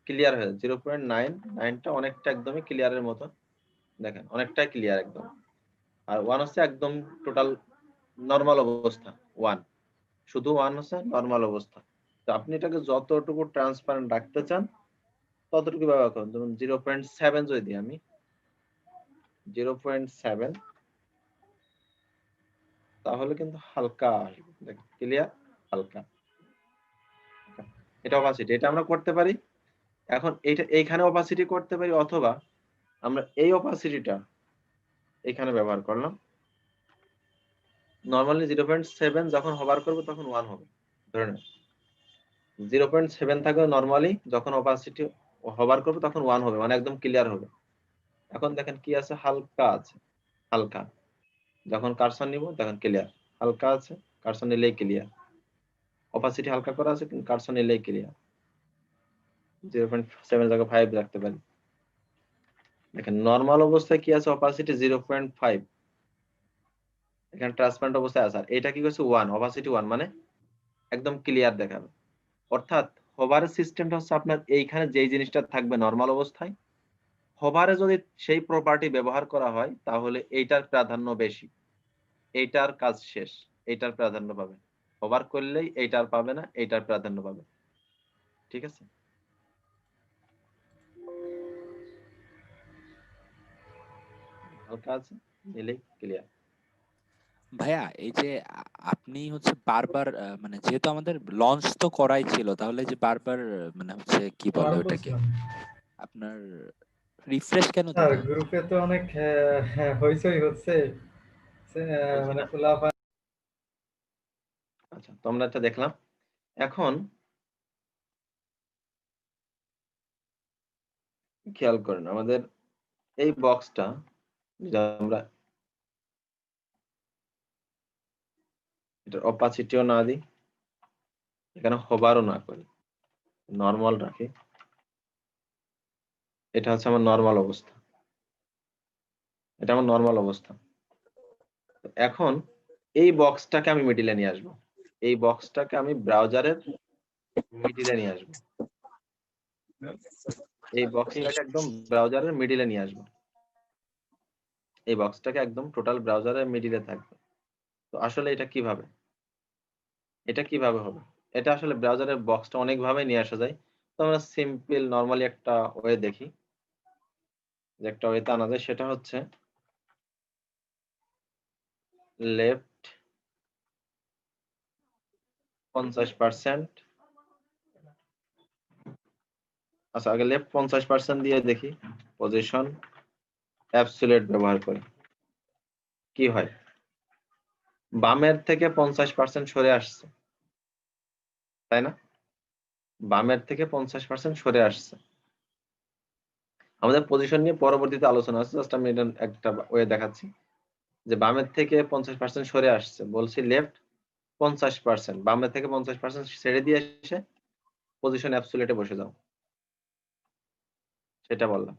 S1: ক্লিয়ার হয়ে যায়। 0.9টা অনেকটা একদমই ক্লিয়ারের মতো, দেখেন অনেকটাই ক্লিয়ার একদম। আর 1 হচ্ছে একদম টোটাল নরমাল অবস্থা। 1 শুধু 1 হচ্ছে নরমাল অবস্থা। তো আপনি এটাকে যতটুকু ট্রান্সপারেন্ট রাখতে চান ততটুকু ব্যবহার করুন। যেমন 0.7 যদি দিই আমি, 0.7, তাহলে কিন্তু হালকা আসবে, দেখেন ক্লিয়ার, হালকা। এটা অপাসিটি, এটা আমরা করতে পারি। এখন এইটা এইখানে অপাসিটি করতে পারি, অথবা আমরা এই অপাসিটিটা এখানে ব্যবহার করলাম। নরমালি 0.7 যখন হোভার করব তখন 1 হবে, ধরে নেন 0.7 থাকবে নরমালি, যখন অপাসিটি হোভার করব তখন 1 হবে, মানে একদম ক্লিয়ার হবে। এখন দেখেন কি আছে, হালকা আছে, হালকা। যখন কার্সর নিব তখন ক্লিয়ার, হালকা আছে, কার্সর নিলেই ক্লিয়ার। অপাসিটি হালকা করা আছে কিন্তু কার্সর নিলেই ক্লিয়ার। 0.7 জায়গায় 5 রাখতে পারি। দেখেন নরমাল অবস্থায় কি আছে, অপাসিটি 0.5, এখানে ট্রান্সপারেন্ট অবস্থায় আছে, আর এটা কি করছে 1, অপাসিটি 1, মানে একদম ক্লিয়ার দেখাবে। অর্থাৎ হোভারের সিস্টেমটা হচ্ছে আপনার এইখানে যেই জিনিসটা থাকবে নরমাল অবস্থায়, হোভারে যদি সেই প্রপার্টি ব্যবহার করা হয় তাহলে এইটার প্রাধান্য বেশি, এইটার কাজ শেষ, এইটার প্রাধান্য পাবে। হোভার করলেই এইটার পাবে না, এইটার প্রাধান্য পাবে। ঠিক আছে, হালকা আছে, নিলেই ক্লিয়ার।
S3: ভাইয়া এই যে আপনি হচ্ছে বারবার মানে যেহেতু আমাদের লঞ্চ তো করাই ছিল, তাহলে যে বারবার মানে হচ্ছে কি বলে ওটাকে আপনার রিফ্রেশ কেন
S7: স্যার
S3: দিতে হচ্ছে?
S7: গ্রুপে তো অনেক হইচই হচ্ছে
S1: বলছি
S7: মানে
S1: না?
S7: পোলাপান।
S1: আচ্ছা, তো আমরা এটা দেখলাম। এখন খেয়াল করেন আমাদের এই বক্সটা যদি আমরা এটার অপাসিটিও না দিই, এখানে হোভারও না করি, নরমাল রাখি, এটা হচ্ছে আমার নরমাল অবস্থা, এটা আমার নরমাল অবস্থা। তো এখন এই বক্সটাকে আমি মিডিলে নিয়ে আসবো, এই বক্সটাকে আমি ব্রাউজারের মিডিলে নিয়ে আসবো, এই বক্সটাকে একদম ব্রাউজারের মিডিলে নিয়ে আসবো, এই বক্সটাকে একদম টোটাল ব্রাউজারের মিডিলে থাকবে। তো আসলে এটা কিভাবে, এটা কিভাবে হবে? এটা আসলে ব্রাউজারের বক্সটা অনেক ভাবে নিয়ে আসা যায়। তো আমরা সিম্পল নরমালি একটা ওয়ে দেখি, যে একটা ওয়েতে আনা যায়, সেটা হচ্ছে লেফট 50%, আচ্ছা আগে লেফট 50% দিয়ে দেখি, পজিশন অ্যাবসলিউট ব্যবহার করি, কি হয়, বামের থেকে 50% সরে আসছে, তাই না? বামের থেকে 50% সরে আসছে। আমাদের পজিশন নিয়ে পরবর্তীতে আলোচনা আছে, জাস্ট আমি এটা একটা ওয়ে দেখাচ্ছি। যে বামের থেকে 50% সরে আসছে, বলছি লেফট 50%, বামের থেকে 50% ছেড়ে দিয়ে এসে পজিশন অ্যাবসোলিউটে বসে যাও, সেটা বললাম।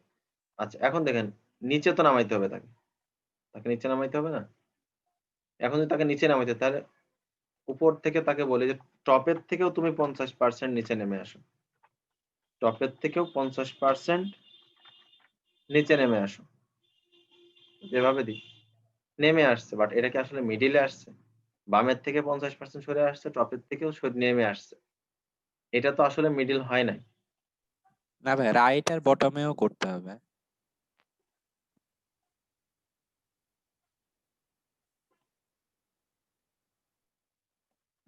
S1: আচ্ছা এখন দেখেন নিচে তো নামাইতে হবে, তাকে নিচে নামাইতে হবে না? এখন যদি তাকে নিচে নামাইতে, তাহলে উপর থেকে তাকে বলি যে টপের থেকেও তুমি 50% নিচে নেমে আসো, টপের থেকেও 50% নিচে নেমে আসো, যেভাবে দিই নেমে আসছে, বাট এটা কি আসলে মিডিলে আসছে? বামের থেকে 50% সরে আসছে, টপের থেকেও নেমে আসছে, এটা তো আসলে মিডিল হয় নাই।
S3: না ভাই, রাইট আর বটমেও করতে হবে।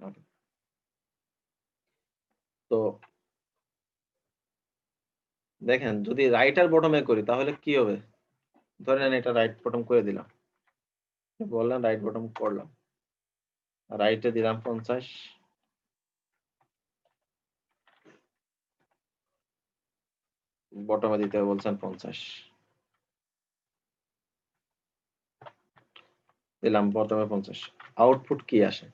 S1: Okay. তো দেখেন যদি রাইট আর বটমে করি তাহলে কি হবে? ধরে নেন এটা রাইট বটম করে দিলাম, বললাম রাইট বটম করলাম, রাইটে দিলাম 50, বটমে দিতে বলছেন 50, দিলাম বটমে 50। আউটপুট কি আসে?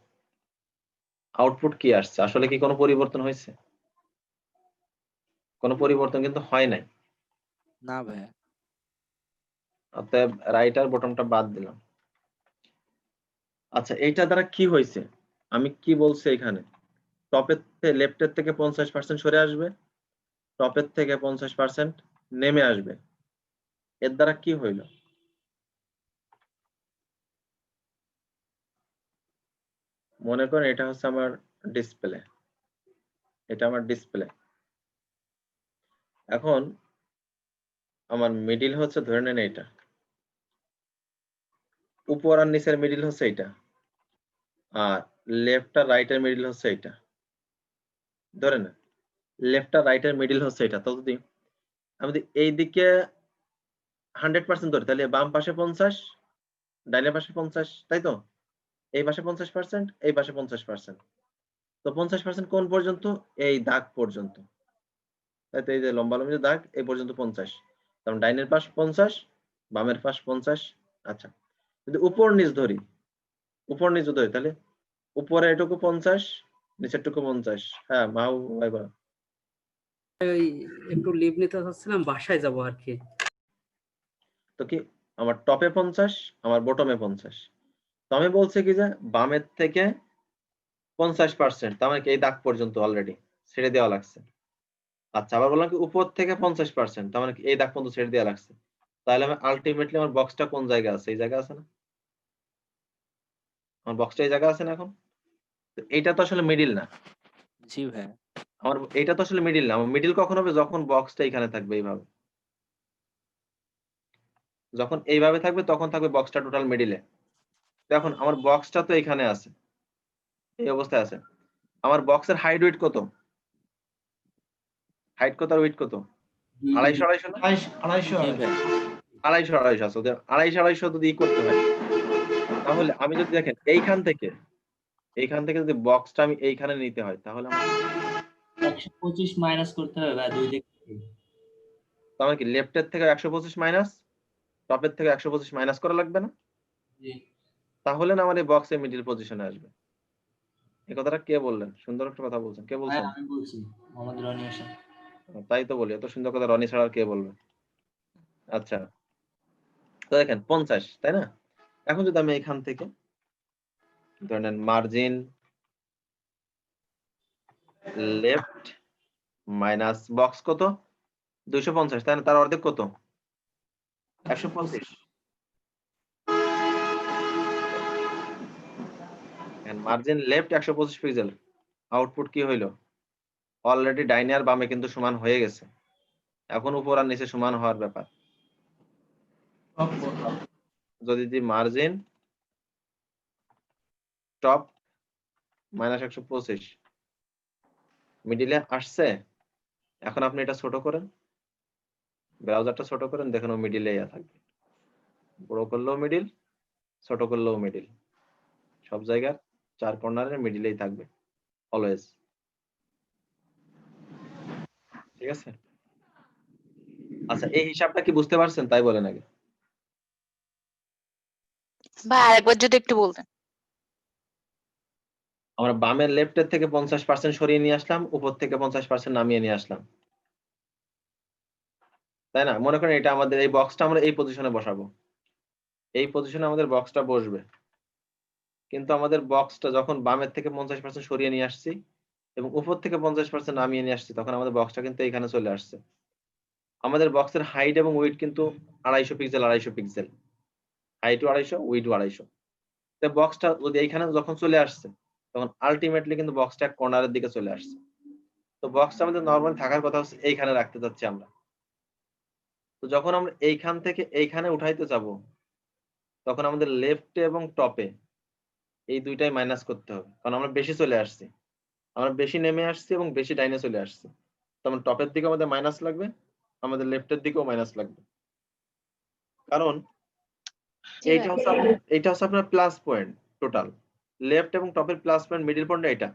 S1: আউটপুট কি আসছে? আসলে কি কোনো পরিবর্তন হয়েছে? কোনো পরিবর্তন কিন্তু হয় নাই,
S3: না ভাইয়া।
S1: অতএব রাইট আর বটমটা বাদ দিলাম। আচ্ছা এইটা দ্বারা কি হয়েছে? আমি কি বলছি এখানে, টপের থেকে লেফটের থেকে 50% সরে আসবে, টপের থেকে 50% নেমে আসবে, এর দ্বারা কি হইল? মনে করেন এটা হচ্ছে আমার ডিসপ্লে, এটা আমার ডিসপ্লে। এখন আমার মিডিল হচ্ছে ধরে নেন এইটা, উপর আর নিচের মিডিল হচ্ছে এইটা, আর লেফট আর রাইট এর মিডিল হচ্ছে এইটা, ধরে নেন লেফট আর রাইট এর মিডিল হচ্ছে এটা। তো যদি আমি যদি এই দিকে 100% ধরি তাহলে বাম পাশে 50, ডাইনে পাশে 50, তাই তো? এই পাশে 50%, এই পাশে 50%। তো 50% কোন পর্যন্ত? এই দাগ পর্যন্ত, তাই তো? এই যে লম্বা লম্বি যে দাগ এই পর্যন্ত 50, তার মানে ডাইনের পাশ 50, বামের পাশ 50। আচ্ছা যদি উপর নিচ ধরি, উপর নিচ ধরি তাহলে উপরে এটুকু 50, নিচের টুকু 50। হ্যাঁ মাও ভাই বলো।
S2: ওই একটু লিভ নিতে চাচ্ছিলাম, বাসায় যাব আর কি।
S1: তো কি আমার টপে 50, আমার বটমে 50। তো আমি বলছি কি যে বামের থেকে 50%, তার মানে কি এই দাগ পর্যন্ত অলরেডি ছেড়ে দেওয়া লাগছে। আচ্ছা আবার বললাম কি উপর থেকে 50%, তার মানে কি এই দাগ পর্যন্ত ছেড়ে দেওয়া লাগছে। তাহলে আমি আলটিমেটলি আমার বক্সটা কোন জায়গায় আছে? এই জায়গায় আছে না? আমার বক্সটা এই জায়গায় আছে না? এখন তো এইটা তো আসলে মিডিল না,
S3: জি ভাইয়া।
S1: আমার এইটা তো আসলে মিডিল না। আমার মিডিল কখন হবে? যখন বক্সটা এখানে থাকবে এইভাবে, যখন এইভাবে থাকবে তখন থাকবে বক্সটা টোটাল মিডিলে। দেখুন আমার বক্সটা তো এখানে আছে, এই অবস্থায় আছে। আমার বক্সের হাইট উইডথ কত? হাইট কত আর উইডথ কত? 250 250 না?
S5: 250
S3: জি ভাইয়া।
S1: 250 আছে। 250 যদি করতে হয় তাহলে আমি যদি দেখেন এইখান থেকে যদি বক্সটা আমি এইখানে নিতে হয় তাহলে আমার
S6: 125 মাইনাস করতে হবে ভাই, দুই দিক থেকে।
S1: তার কি লেফটের থেকে 125 মাইনাস, টপের থেকে 125 মাইনাস করা লাগবে না?
S6: জি
S1: তাহলে না আমার এই বক্সের মিডল পজিশনে আসবে। এই কথাটা কে বললেন? সুন্দর একটা কথা বলছেন, কে
S6: ভাই,
S1: বলছেন?
S6: আমি বলছি মোহাম্মদ রনি হাসান।
S1: তাই তো বলি, এত সুন্দর কথা রনি ছাড়া আর কে বলবে? আচ্ছা তো দেখেন 50, তাই না? এখন যদি আমি এখান থেকে ধরে নেন মার্জিন লেফট মাইনাস বক্স কত? 250, তাই না? তার অর্ধেক কত? 125। Margin left 125 pixel. আউটপুট কি হইলো? অলরেডি ডাইনে আর বামে কিন্তু সমান হয়ে গেছে, এখন উপর আর নিচে সমান হওয়ার ব্যাপার। যদি দি মার্জিন টপ মাইনাস 125 মিডিলে আসছে, এখন আপনি এটা ছোট করেন, ব্রাউজারটা ছোট করেন, দেখেন ও মিডিলে থাকবে। বড় করলেও মিডিল, ছোট করলেও মিডিল, সব জায়গার চার কর্নারের মিডিলেই থাকবে অলওয়েজ। ঠিক আছে? আচ্ছা এই হিসাবটা কি বুঝতে পারছেন? তাই বলেন আগে।
S8: ভাই আরেকবার যদি একটু বলতেন।
S1: আমরা বামের লেফটের থেকে 50% সরিয়ে নিয়ে আসলাম, উপর থেকে 50% নামিয়ে নিয়ে আসলাম, তাই না? মনে করেন এটা আমাদের এই বক্সটা আমরা এই পজিশনে বসাবো, এই পজিশনে আমাদের বক্সটা বসবে, কিন্তু আমাদের বক্সটা যখন বামের থেকে 50% সরিয়ে নিয়ে আসছি এবং উপর থেকে 50% নামিয়ে নিয়ে আসছি, তখন আমাদের বক্সটা কিন্তু এখানে চলে আসছে। আমাদের বক্সের হাইট এবং উইড কিন্তু 250 পিক্সেল 250 পিক্সেল, হাইটও 250, উইডও 250। তো বক্সটা যদি এইখানে যখন চলে আসছে, তখন আলটিমেটলি কিন্তু বক্সটা এক কর্নারের দিকে চলে আসছে। তো বক্সটা আমাদের নরমালি থাকার কথা হচ্ছে এইখানে রাখতে যাচ্ছি আমরা। তো যখন আমরা এইখান থেকে এইখানে উঠাইতে যাব, তখন আমাদের লেফটে এবং টপে এই দুইটাই মাইনাস করতে হবে, কারণ আমরা বেশি চলে আসছি, আমরা বেশি নেমে আসছি এবং বেশি ডাইনে চলে আসছি। তখন টপের দিকে আমাদের মাইনাস লাগবে, আমাদের লেফটের দিকেও মাইনাস লাগবে, কারণ
S8: জি
S1: এইটা
S8: ভাই।
S1: হচ্ছে এইটা হচ্ছে আপনার প্লাস পয়েন্ট টোটাল, লেফট এবং টপের প্লাস পয়েন্ট, মিডল পয়েন্ট এটা,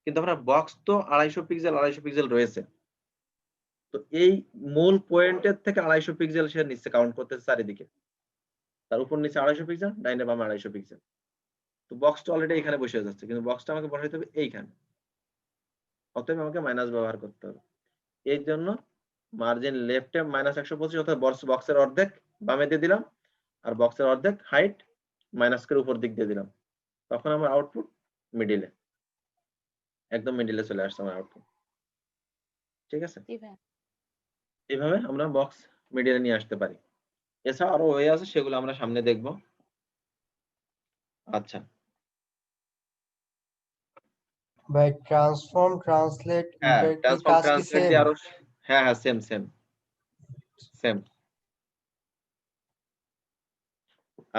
S1: কিন্তু আপনার বক্স তো 250 পিক্সেল 250 পিক্সেল রয়েছে। তো এই মূল পয়েন্টের থেকে 250 পিক্সেল সে নিচে কাউন্ট করতেছে চারিদিকে, তার উপর নিচে 250 পিক্সেল, ডাইনে বামে 250 পিক্সেল। তো বক্সটা অলরেডি এখানে বসে যাচ্ছে, কিন্তু বক্সটা আমাকে বসাইতে হবে এইখানে, অতএব আমাকে মাইনাস ব্যবহার করতে হবে। এই জন্য মার্জিন লেফটে -125, অর্থাৎ বক্সের অর্ধেক বামে দিয়ে দিলাম, আর বক্সের অর্ধেক হাইট মাইনাস করে উপর দিক দিয়ে দিলাম, তখন আমার আউটপুট মিডিলে, একদম মিডিলে চলে আসছে আমার আউটপুট। ঠিক আছে,
S8: জি ভাই।
S1: এইভাবে আমরা বক্স মিডিলে নিয়ে আসতে পারি। এছাড়া আরো ওয়ে আছে, সেগুলো আমরা সামনে দেখব। আচ্ছা,
S7: ভাই ট্রান্সফর্ম ট্রান্সলেট
S1: হ্যাঁ,
S7: এটার কি
S1: ট্রান্সফর্ম
S7: কাজ কি
S1: ট্রান্সলেট
S7: সেম?
S1: দিয়ে আরো, হ্যাঁ হ্যাঁ, সেম সেম সেম।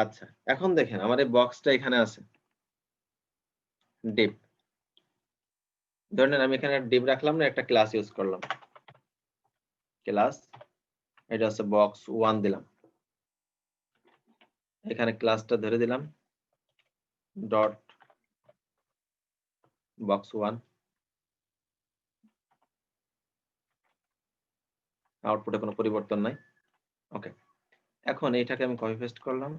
S1: আচ্ছা, এখন দেখেন আমার এই বক্সটা এখানে আছে ডিপ, ধরেন আমি এখানে ডিপ রাখলাম না, একটা ক্লাস ইউজ করলাম, ক্লাস, এটা হচ্ছে বক্স 1 দিলাম, এখানে ক্লাসটা ধরে দিলাম ডট বক্স 1, আউটপুটে কোনো পরিবর্তন নাই। ওকে, এখন এইটাকে আমি কপি পেস্ট করলাম,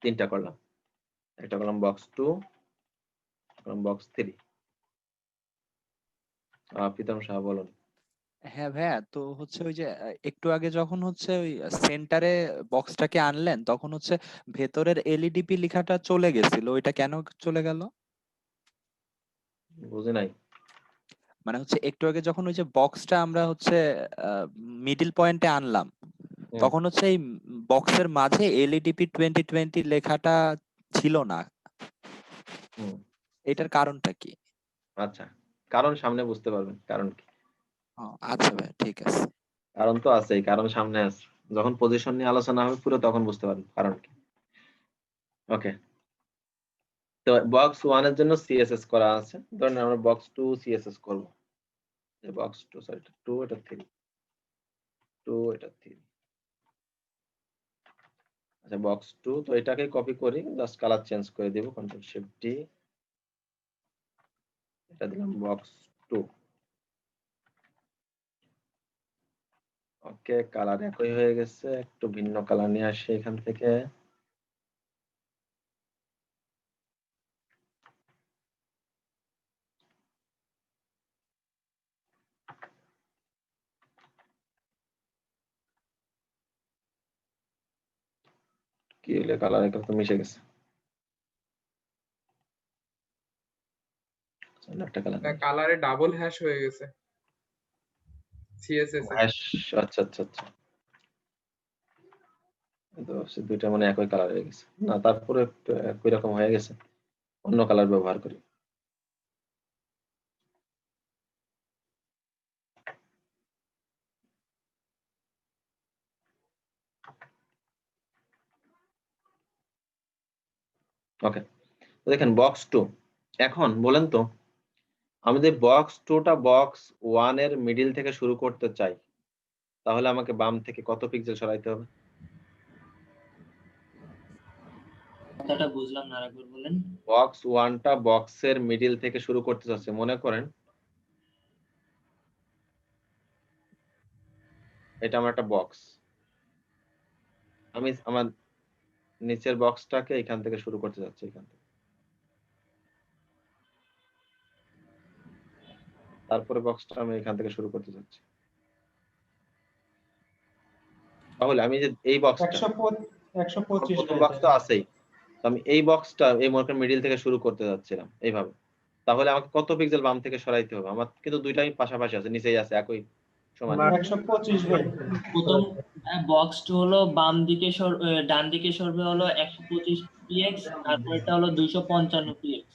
S1: তিনটা করলাম, একটা করলাম বক্স 2, করলাম বক্স 3। প্রীতম সাহা বলুন।
S3: হ্যাঁ ভাইয়া, তো হচ্ছে ওই যে একটু আগে যখন হচ্ছে ওই সেন্টারে বক্সটাকে আনলেন, তখন হচ্ছে ভেতরের এলইডিপি লেখাটা চলে গেছিল, ওইটা কেন চলে গেল?
S1: বুঝি নাই।
S3: মানে হচ্ছে একটু আগে যখন ওই যে বক্সটা আমরা হচ্ছে মিডল পয়েন্টে আনলাম,
S1: হুম,
S3: তখন হচ্ছে এই বক্সের মাঝে এলইডিপি 2020 লেখাটা ছিল না,
S1: হুম,
S3: এটার কারণটা কি?
S1: আচ্ছা, কারণ সামনে বুঝতে পারবেন কারণ কি।
S3: ও, আচ্ছা ভাই, ঠিক আছে।
S1: কারণ তো আছেই, কারণ সামনে আছে, যখন পজিশন নিয়ে আলোচনা হবে পুরো, তখন বুঝতে পারবেন কারণ কি। ওকে, তো বক্স 1 এর জন্য সিএসএস করা আছে, ধরেন আমরা বক্স 2 সিএসএস করব, এই বক্স 2, সরি, 2 এটা 3, 2 এটা 3। আচ্ছা, বক্স 2, তো এটাকে কপি করি, জাস্ট কালার চেঞ্জ করে দেব, কন্ট্রোল শিফট ডি, এটা দিলাম বক্স 2। ওকে, কালার একই হয়ে গেছে, একটু ভিন্ন কালার নিয়ে আসি এখান থেকে। কি হলো, কালার একটু তো মিশে গেছে, একটা কালার
S9: কালারে ডাবল হ্যাশ হয়ে গেছে সিএসএস এ।
S1: হ্যাশ, আচ্ছা আচ্ছা আচ্ছা, তো সে দুইটা মানে একই কালার হয়ে গেছে না, তারপরে একটু একই রকম হয়ে গেছে, অন্য কালার ব্যবহার করি। ওকে, দেখেন বক্স 2, এখন বলেন তো, আমি যদি বক্স 2টা বক্স 1 এর মিডিল থেকে শুরু করতে চাই, তাহলে আমাকে বাম থেকে কত পিক্সেল সরাইতে হবে?
S6: কথাটা বুঝলাম না, আরেকবার বলেন।
S1: বক্স 1টা বক্সের মিডিল থেকে শুরু করতে চাচ্ছে, মনে করেন এটা আমার একটা বক্স, আমি আমার নিচের বক্সটাকে এখান থেকে শুরু করতে যাচ্ছি, এখান থেকে। তারপরে বক্সটা আমি এখান থেকে শুরু করতে যাচ্ছি। তাহলে আমি যে এই বক্সটা
S7: 125
S1: প্রথম বক্স তো আছেই, তো আমি এই বক্সটা এই মনে করেন মিডিল থেকে শুরু করতে যাচ্ছিলাম এইভাবে। তাহলে আমাকে কত পিক্সেল বাম থেকে সরাইতে হবে? আমার কিন্তু দুইটাই পাশাপাশি আছে, নিচেই আছে একই সমান।
S7: 125 ভাই
S6: প্রথম বক্সটা হলো বাম দিকে ডান দিকে সরবে হলো 125 px, তারপরটা হলো 255 px।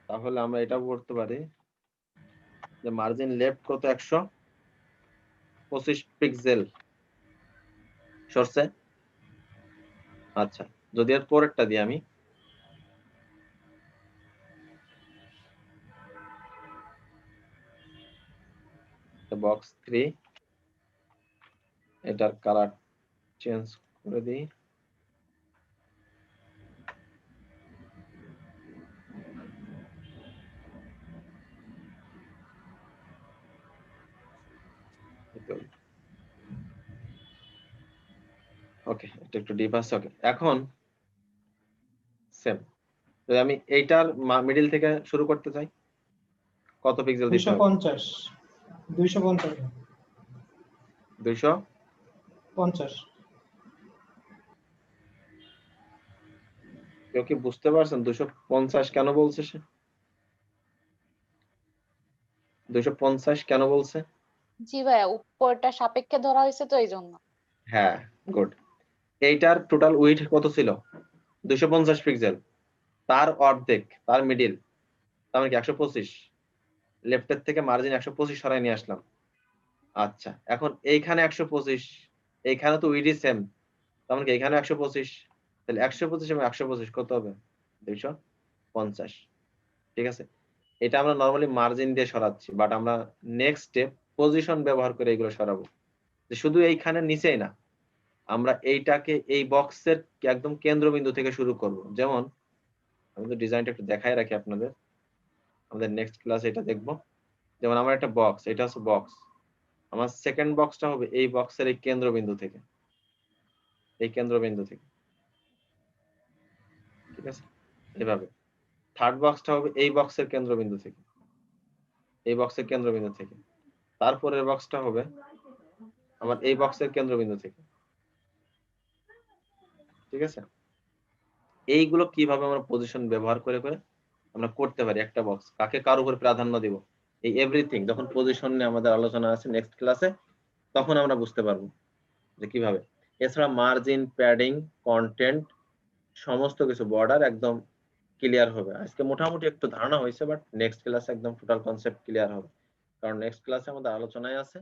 S1: তাহলে আমরা এটাও করতে পারি যে মার্জিন লেফট কত 125 পিক্সেল সরছে। আচ্ছা, যদি এর পরেরটা দিই আমি, বক্স 3, এটার কালার চেঞ্জ করে দিই। ওকে, এটা একটু ডিপ আছে। ওকে, এখন সেম যদি আমি এইটার মিডল থেকে শুরু করতে চাই, কত পিক্সেল দিতে হবে?
S7: 250
S1: 250। কেউ কি বুঝতে পারছেন 250 কেন বলছে সে? 250 কেন বলছে?
S8: জি ভাইয়া, উপরটা সাপেক্ষে ধরা হয়েছে তো এই জন্য।
S1: হ্যাঁ, গুড। এইটার টোটাল উইডথ কত ছিল? 250 পিক্সেল, তার অর্ধেক, তার মিডিল, তার মানে কি 125। লেফটের থেকে মার্জিন 125 সরাই নিয়ে আসলাম। আচ্ছা, এখন এইখানে 125, এইখানে তো উইডথ সেম, তার মানে কি এখানে 125, তাহলে 125 এবং 125 কত হবে? 250। ঠিক আছে, এটা আমরা নরমালি মার্জিন দিয়ে সরাচ্ছি, বাট আমরা নেক্সট স্টেপ পজিশন ব্যবহার করে এগুলো সরাবো। যে শুধু এইখানে নিচেই না, আমরা এইটাকে এই বক্সের একদম কেন্দ্রবিন্দু থেকে শুরু করব। যেমন আমি তো ডিজাইনটা একটু দেখাই রাখি আপনাদের, আমাদের নেক্সট ক্লাসে এটা দেখব। যেমন আমার একটা বক্স, এটা হচ্ছে বক্স, আমার সেকেন্ড বক্সটা হবে এই বক্সের এই কেন্দ্রবিন্দু থেকে, এই কেন্দ্রবিন্দু থেকে। ঠিক আছে, এইভাবে। থার্ড বক্সটা হবে এই বক্সের কেন্দ্রবিন্দু থেকে, এই বক্সের কেন্দ্রবিন্দু থেকে। তারপরের বক্সটা হবে আমার এই বক্সের কেন্দ্রবিন্দু থেকে। ঠিক আছে, এইগুলো কিভাবে আমরা পজিশন ব্যবহার করে করে আমরা করতে পারি একটা বক্স, কাকে কার উপর প্রাধান্য দিব, এই এভরিথিং যখন পজিশন নিয়ে আমাদের আলোচনা আছে নেক্সট ক্লাসে, তখন আমরা বুঝতে পারবো যে কিভাবে। এছাড়া মার্জিন, প্যাডিং, কন্টেন্ট, সমস্ত কিছু বর্ডার একদম ক্লিয়ার হবে। আজকে মোটামুটি একটু ধারণা হয়েছে, বাট নেক্সট ক্লাসে একদম টোটাল কনসেপ্ট ক্লিয়ার হবে, কারণ নেক্সট ক্লাসে আমাদের আলোচনায় আছে